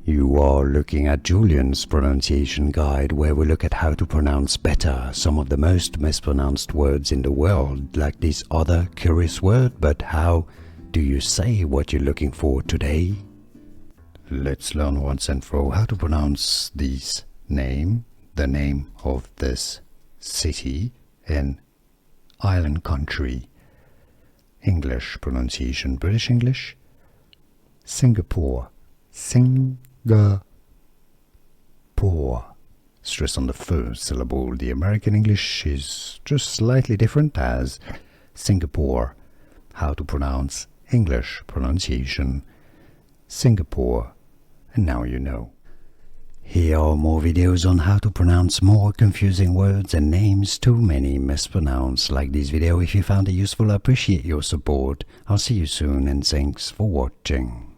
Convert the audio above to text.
You are looking at Julian's pronunciation guide, where we look at how to pronounce better some of the most mispronounced words in the world, like this other curious word. But how do you say what you're looking for today? Let's learn once and for all how to pronounce this name, the name of this city in island country. English pronunciation, British English, Singapore, Singapore. Stress on the first syllable. The American English is just slightly different as Singapore. How to pronounce English pronunciation, Singapore. And now you know. Here are more videos on how to pronounce more confusing words and names too many mispronounced. Like this video if you found it useful. I appreciate your support. I'll see you soon and thanks for watching.